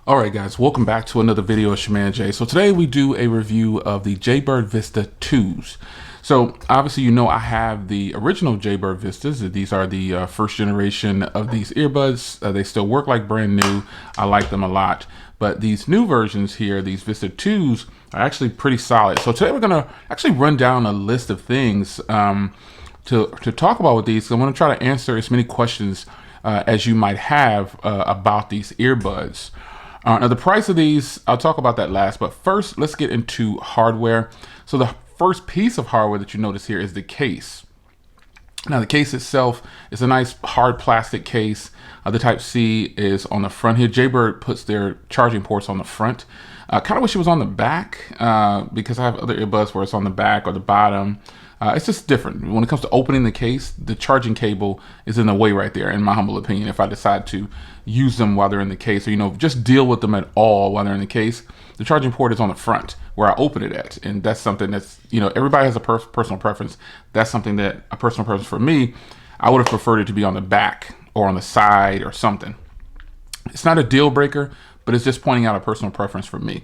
All right, guys, welcome back to another video. It's your man Jay. So today we do a review of the Jaybird Vista 2s. So obviously, you know, I have the original Jaybird Vistas. These are the first generation of these earbuds. They still work like brand new. I like them a lot. But these new versions here, these Vista 2s, are actually pretty solid. So today we're going to actually run down a list of things to talk about with these. I want to try to answer as many questions as you might have about these earbuds. Now the price of these, I'll talk about that last, but first let's get into hardware. So the first piece of hardware that you notice here is the case. Now the case itself is a nice hard plastic case. The Type C is on the front here. Jaybird puts their charging ports on the front. Kind of wish it was on the back because I have other earbuds where it's on the back or the bottom. It's just different. When it comes to opening the case, the charging cable is in the way right there, in my humble opinion, if I decide to use them while they're in the case, or, you know, just deal with them at all while they're in the case. The charging port is on the front where I open it at. And that's something that's, you know, everybody has a personal preference. That's something that a personal preference for me, I would have preferred it to be on the back or on the side or something. It's not a deal breaker, but it's just pointing out a personal preference for me.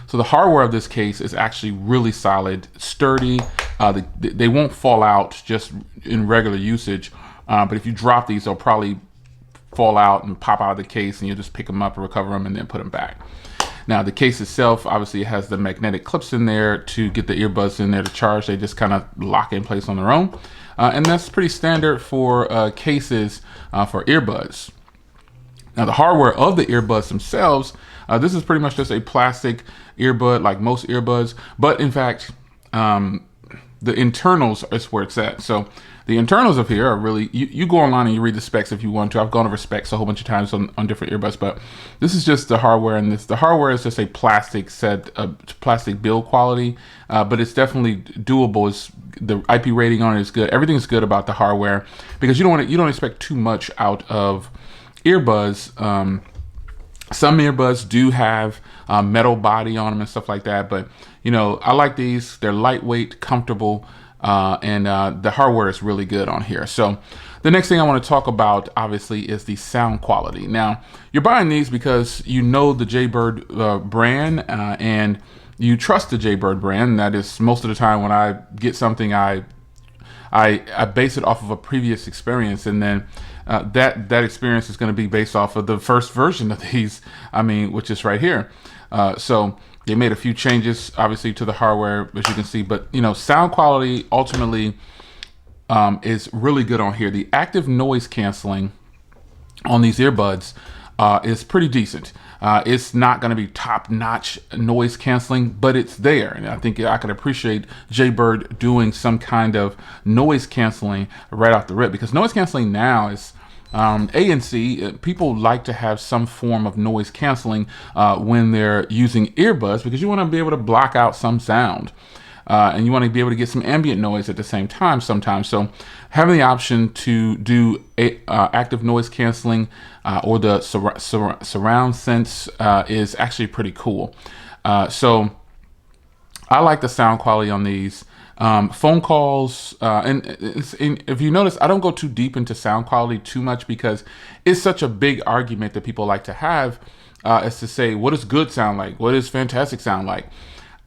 So the hardware of this case is actually really solid, sturdy. They won't fall out just in regular usage, but if you drop these, they'll probably fall out and pop out of the case, and you'll just pick them up and recover them and then put them back. Now the case itself, obviously it has the magnetic clips in there to get the earbuds in there to charge. They just kind of lock in place on their own. And that's pretty standard for cases for earbuds. Now the hardware of the earbuds themselves, this is pretty much just a plastic earbud like most earbuds, but in fact, the internals is where it's at. So the internals of here are really, you go online and you read the specs if you want to. I've gone over specs a whole bunch of times on different earbuds, but this is just the hardware, and the hardware is just a plastic plastic build quality, but it's definitely doable. The IP rating on it is good. Everything's good about the hardware because you don't expect too much out of earbuds. Some earbuds do have metal body on them and stuff like that, but you know, I like these. They're lightweight, comfortable, and the hardware is really good on here. So the next thing I want to talk about, obviously, is the sound quality. Now, you're buying these because you know the Jaybird brand and you trust the Jaybird brand. That is, most of the time when I get something, I base it off of a previous experience, and then that experience is going to be based off of the first version of these, which is right here. So they made a few changes, obviously, to the hardware, as you can see, but you know, sound quality ultimately is really good on here. The active noise canceling on these earbuds is pretty decent. It's not going to be top-notch noise canceling, but it's there. And I think I could appreciate Jaybird doing some kind of noise canceling right off the rip, because noise canceling now is ANC. People like to have some form of noise canceling when they're using earbuds, because you want to be able to block out some sound. And you want to be able to get some ambient noise at the same time sometimes. So having the option to do active noise canceling or the surround sense is actually pretty cool. So I like the sound quality on these. Phone calls, and if you notice, I don't go too deep into sound quality too much because it's such a big argument that people like to have as to say, what does good sound like? What does fantastic sound like?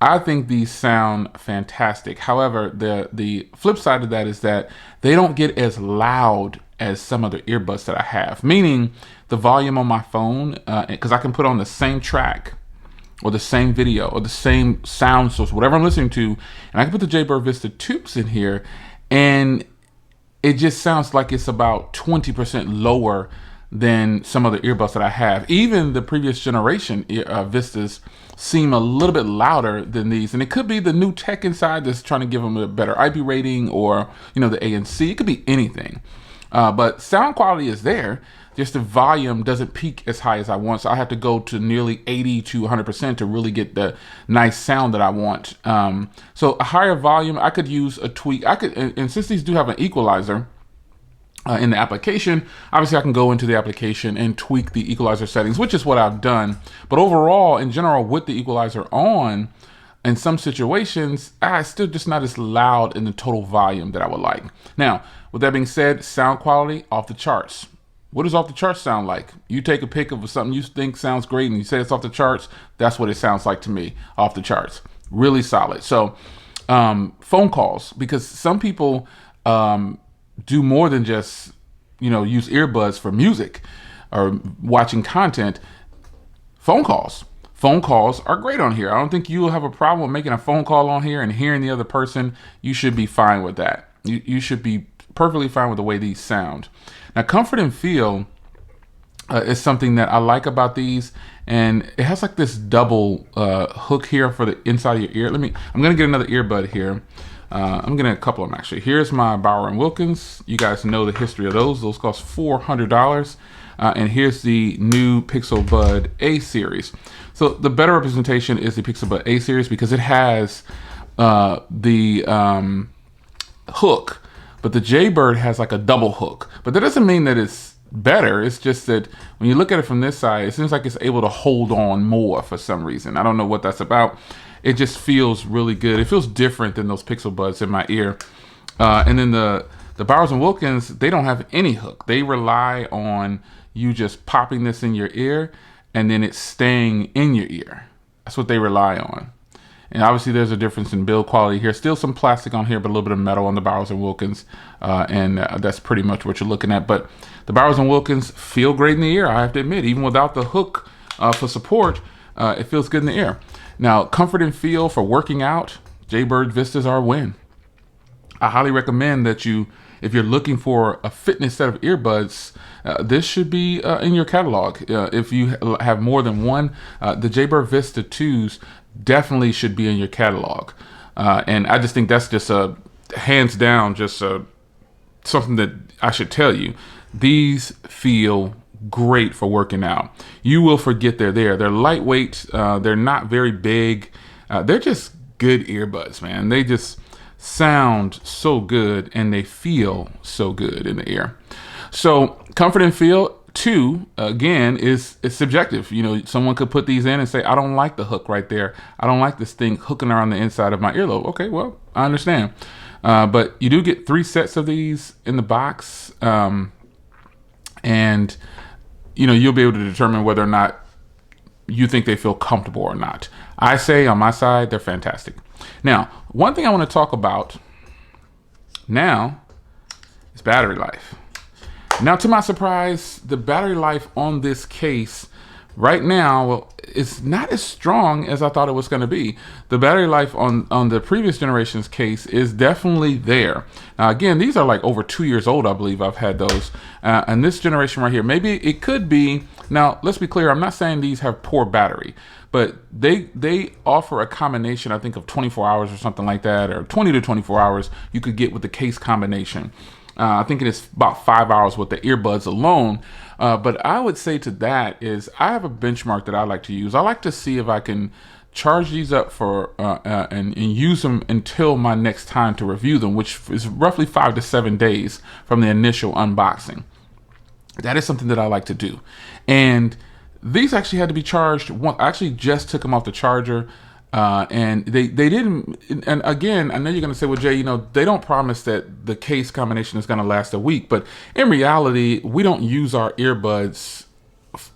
I think these sound fantastic. However, the flip side of that is that they don't get as loud as some other earbuds that I have. Meaning the volume on my phone, because I can put on the same track or the same video or the same sound source, whatever I'm listening to, and I can put the Jaybird Vista 2s in here, and it just sounds like it's about 20% lower than some other earbuds that I have. Even the previous generation Vistas seem a little bit louder than these, and it could be the new tech inside that's trying to give them a better IP rating, or you know, the ANC. It could be anything, but sound quality is there. Just the volume doesn't peak as high as I want, so I have to go to nearly 80 to 100% to really get the nice sound that I want. So a higher volume, I could use a tweak. And since these do have an equalizer in the application, obviously I can go into the application and tweak the equalizer settings, which is what I've done. But overall, in general, with the equalizer on, in some situations, it's still just not as loud in the total volume that I would like. Now, with that being said, sound quality off the charts. What does off the charts sound like? You take a pic of something you think sounds great and you say it's off the charts. That's what it sounds like to me, off the charts. Really solid. So phone calls, because some people do more than just, use earbuds for music or watching content. Phone calls. Phone calls are great on here. I don't think you'll have a problem with making a phone call on here and hearing the other person. You should be fine with that. You should be perfectly fine with the way these sound. Now, comfort and feel is something that I like about these, and it has like this double hook here for the inside of your ear. I'm gonna get another earbud here. I'm getting a couple of them actually. Here's my Bauer & Wilkins. You guys know the history of those. Those cost $400. And here's the new Pixel Bud A series. So the better representation is the Pixel Bud A series because it has the hook, but the Jaybird has like a double hook. But that doesn't mean that it's better. It's just that when you look at it from this side, it seems like it's able to hold on more for some reason. I don't know what that's about. It just feels really good. It feels different than those Pixel Buds in my ear. And then the Bowers & Wilkins, they don't have any hook. They rely on you just popping this in your ear and then it's staying in your ear. That's what they rely on. And obviously there's a difference in build quality here. Still some plastic on here, but a little bit of metal on the Bowers & Wilkins. And that's pretty much what you're looking at. But the Bowers & Wilkins feel great in the ear, I have to admit. Even without the hook for support, it feels good in the ear. Now, comfort and feel for working out, Jaybird Vistas are a win. I highly recommend that if you're looking for a fitness set of earbuds, this should be in your catalog. If you have more than one, the Jaybird Vista 2s definitely should be in your catalog. And I just think that's just hands down, just something that I should tell you. These feel great for working out. You will forget they're there. They're lightweight. They're not very big. They're just good earbuds, man. They just sound so good and they feel so good in the ear. So comfort and feel too, again, is subjective. Someone could put these in and say, I don't like the hook right there. I don't like this thing hooking around the inside of my earlobe. Okay, well, I understand. But you do get 3 sets of these in the box. And you'll be able to determine whether or not you think they feel comfortable or not. I say on my side, they're fantastic. Now, one thing I want to talk about now is battery life. Now, to my surprise, the battery life on this case right now is not as strong as I thought it was going to be. The battery life on the previous generation's case is definitely there. Now, again, these are like over 2 years old, I believe I've had those. And this generation right here, maybe it could be. Now, let's be clear. I'm not saying these have poor battery, but they offer a combination, I think, of 24 hours or something like that, or 20 to 24 hours you could get with the case combination. I think it is about 5 hours with the earbuds alone. But I would say to that is I have a benchmark that I like to use. I like to see if I can charge these up for and use them until my next time to review them, which is roughly 5 to 7 days from the initial unboxing. That is something that I like to do. And these actually had to be charged. I actually just took them off the charger. And they didn't, and again, I know you're going to say, well, Jay, they don't promise that the case combination is going to last a week, but in reality, we don't use our earbuds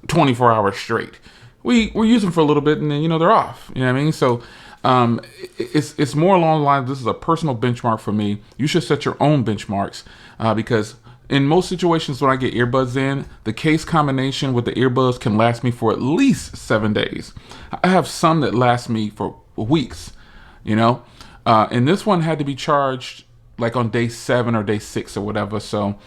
24 hours straight. We use them for a little bit and then, they're off, you know what I mean? So, it's more along the lines, this is a personal benchmark for me. You should set your own benchmarks, because in most situations when I get earbuds in, the case combination with the earbuds can last me for at least 7 days. I have some that last me for weeks, and this one had to be charged like on day 7 or day 6 or whatever. So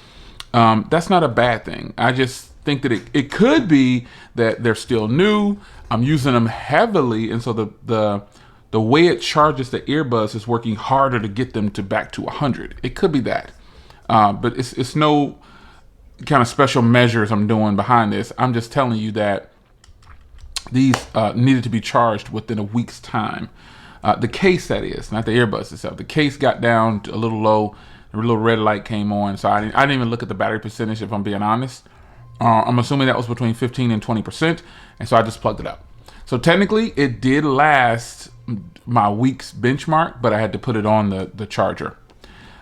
that's not a bad thing. I just think that it could be that they're still new. I'm using them heavily, and so the way it charges the earbuds is working harder to get them to back to 100. It could be that. But it's no kind of special measures I'm doing behind this. I'm just telling you that these needed to be charged within a week's time. The case, that is, not the earbuds itself. The case got down to a little low. A little red light came on. So I didn't even look at the battery percentage, if I'm being honest. I'm assuming that was between 15 and 20%. And so I just plugged it up. So technically, it did last my week's benchmark, but I had to put it on the charger.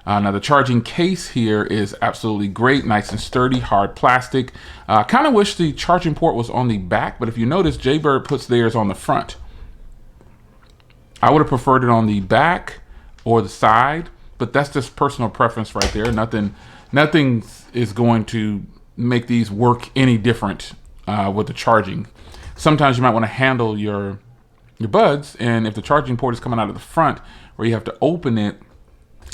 Now the charging case here is absolutely great, nice and sturdy, hard plastic. I kind of wish the charging port was on the back, but if you notice, Jaybird puts theirs on the front. I would have preferred it on the back or the side, but that's just personal preference right there. Nothing is going to make these work any different with the charging. Sometimes you might want to handle your buds, and if the charging port is coming out of the front where you have to open it,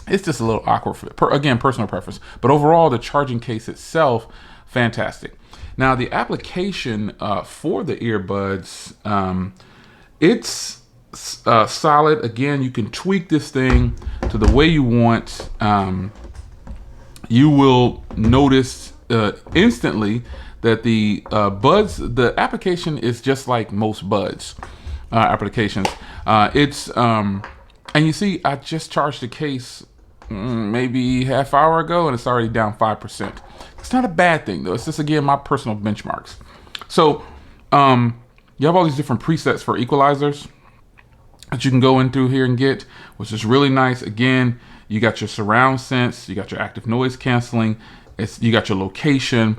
it's just a little awkward again, personal preference. But overall, the charging case itself, fantastic. Now the application for the earbuds, it's solid. Again, you can tweak this thing to the way you want. You will notice instantly that the buds, the application is just like most buds applications. And you see, I just charged the case maybe half hour ago, and it's already down 5%. It's not a bad thing though. It's just, again, my personal benchmarks. So you have all these different presets for equalizers that you can go in through here and get, which is really nice. Again, you got your surround sense, you got your active noise canceling, you got your location.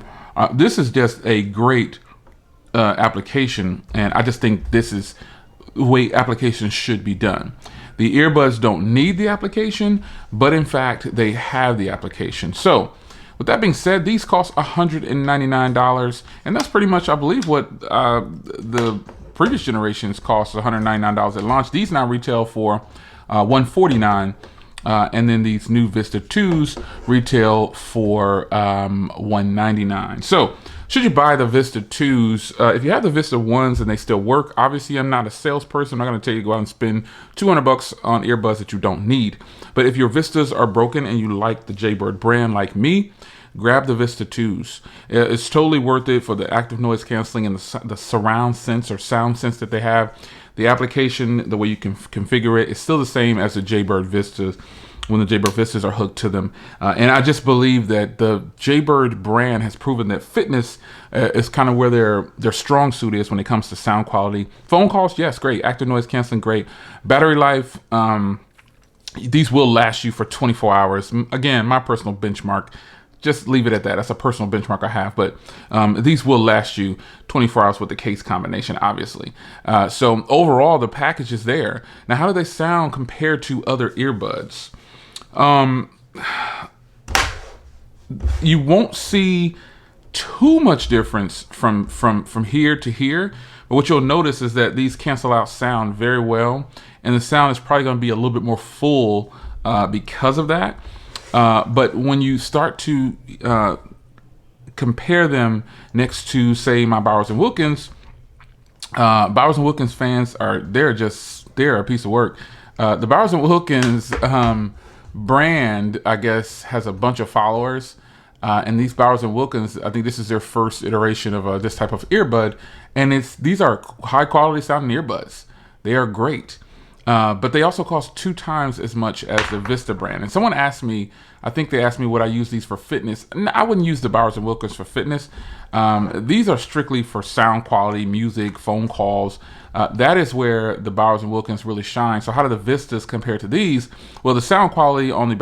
This is just a great application, and I just think this is the way applications should be done. The earbuds don't need the application, but in fact, they have the application. So with that being said, these cost $199, and that's pretty much, I believe, what the previous generations cost $199 at launch. These now retail for $149, and then these new Vista 2s retail for $199. So should you buy the Vista 2s? If you have the Vista 1s and they still work, obviously I'm not a salesperson. I'm not going to tell you to go out and spend $200 on earbuds that you don't need. But if your Vistas are broken and you like the Jaybird brand like me, grab the Vista 2s. It's totally worth it for the active noise canceling and the surround sense or sound sense that they have. The application, the way you can configure it, is still the same as the Jaybird Vistas when the Jaybird Vistas are hooked to them. And I just believe that the Jaybird brand has proven that fitness is kind of where their strong suit is when it comes to sound quality. Phone calls, yes, great. Active noise canceling, great. Battery life, these will last you for 24 hours. Again, my personal benchmark. Just leave it at that. That's a personal benchmark I have, but these will last you 24 hours with the case combination, obviously. So overall, the package is there. Now, how do they sound compared to other earbuds? You won't see too much difference from here to here, but what you'll notice is that these cancel out sound very well, and the sound is probably going to be a little bit more full because of that. But when you start to compare them next to, say, my Bowers & Wilkins, Bowers & Wilkins fans they're a piece of work. The Bowers & Wilkins brand, I guess, has a bunch of followers. And these Bowers & Wilkins, I think this is their first iteration of this type of earbud. And these are high quality sounding earbuds. They are great. But they also cost 2 times as much as the Vista brand. And someone asked me, I think they asked me, would I use these for fitness? I wouldn't use the Bowers & Wilkins for fitness. These are strictly for sound quality, music, phone calls. That is where the Bowers & Wilkins really shine. So how do the Vistas compare to these? Well, the sound quality on the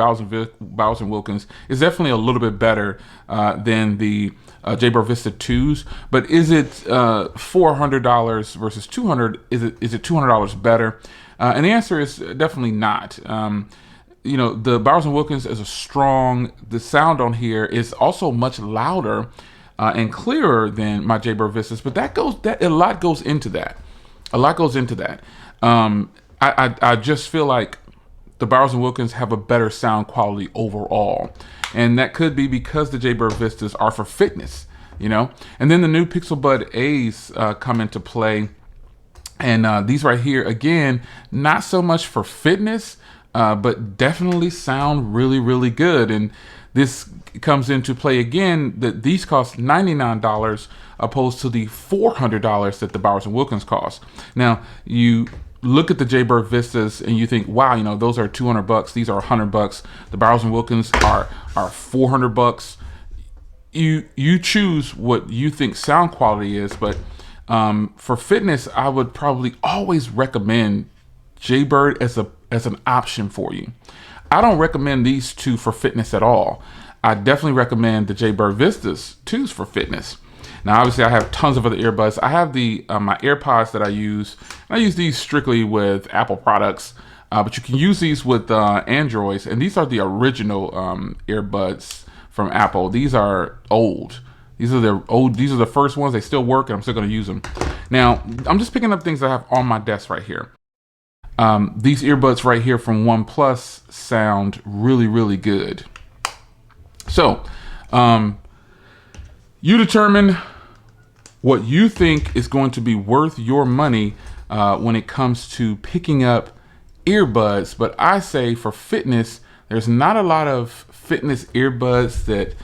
Bowers & Wilkins is definitely a little bit better than the Jaybird Vista 2s. But is it $400 versus $200? Is it $200 better? And the answer is definitely not. You know, the Bowers & Wilkins is the sound on here is also much louder and clearer than my Jaybird Vistas, but a lot goes into that. A lot goes into that. I just feel like the Bowers & Wilkins have a better sound quality overall. And that could be because the Jaybird Vistas are for fitness, you know? And then the new Pixel Bud A's come into play. And these right here, again, not so much for fitness, but definitely sound really, really good. And this comes into play again, that these cost $99 opposed to the $400 that the Bowers & Wilkins cost. Now, you look at the Jaybird Vistas and you think, wow, you know, those are $200. These are $100. The Bowers & Wilkins are $400. You choose what you think sound quality is, but for fitness, I would probably always recommend Jaybird as an option for you. I don't recommend these two for fitness at all. I definitely recommend the Jaybird Vistas 2s for fitness. Now, obviously, I have tons of other earbuds. I have the my AirPods that I use. I use these strictly with Apple products, but you can use these with Androids. And these are the original earbuds from Apple. These are old. These are the first ones. They still work, and I'm still going to use them. Now, I'm just picking up things I have on my desk right here. These earbuds right here from OnePlus sound really, really good. So, you determine what you think is going to be worth your money when it comes to picking up earbuds. But I say for fitness, there's not a lot of fitness earbuds that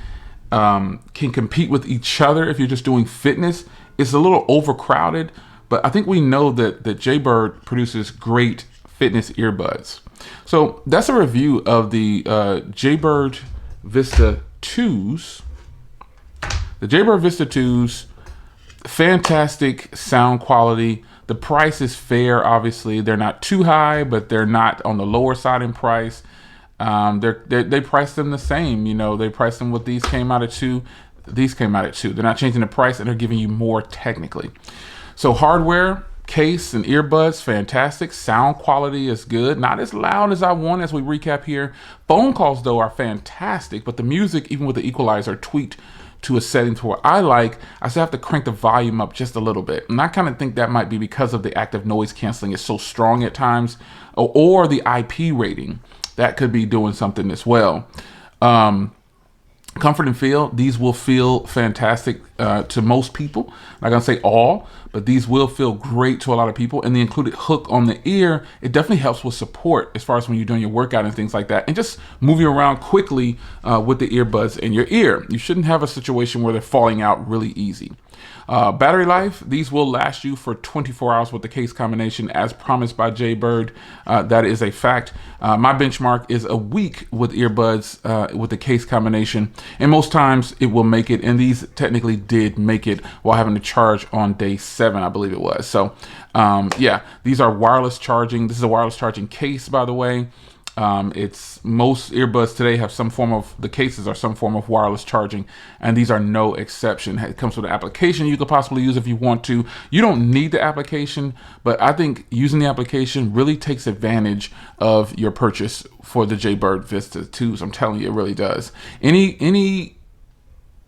can compete with each other if you're just doing fitness. It's a little overcrowded, but I think we know that Jaybird produces great fitness earbuds. So that's a review of the Jaybird Vista 2s. The Jaybird Vista 2s, fantastic sound quality. The price is fair, obviously. They're not too high, but they're not on the lower side in price. They price them the same. You know, they price them with these came out at $2. These came out at $2. They're not changing the price, and they're giving you more technically. So hardware, case, and earbuds, fantastic. Sound quality is good. Not as loud as I want as we recap here. Phone calls, though, are fantastic, but the music, even with the equalizer, tweaked to a setting to where I still have to crank the volume up just a little bit. And I kind of think that might be because of the active noise canceling is so strong at times, or the IP rating. That could be doing something as well. Comfort and feel, these will feel fantastic to most people. I'm not gonna say all, but these will feel great to a lot of people. And the included hook on the ear, it definitely helps with support as far as when you're doing your workout and things like that, and just moving around quickly with the earbuds in your ear. You shouldn't have a situation where they're falling out really easy. Battery life, these will last you for 24 hours with the case combination as promised by Jaybird. That is a fact. My benchmark is a week with earbuds with the case combination, and most times it will make it, and these technically did make it while having to charge on day 7, I believe it was. So yeah, these are wireless charging. This is a wireless charging case, by the way. It's most earbuds today have some form of, the cases are some form of wireless charging, and these are no exception. It comes with an application you could possibly use if you want to. You don't need the application, but I think using the application really takes advantage of your purchase for the Jaybird Vista 2s. I'm telling you, it really does. Any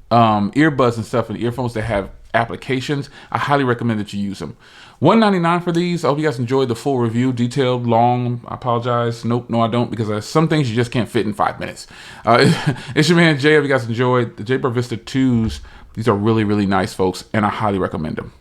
earbuds and stuff and earphones that have applications, I highly recommend that you use them. $199 for these. I hope you guys enjoyed the full review, detailed, long. I apologize. Nope, no, I don't, because there's some things you just can't fit in 5 minutes. It's your man Jay. I hope you guys enjoyed the Jaybird Vista 2s. These are really, really nice, folks, and I highly recommend them.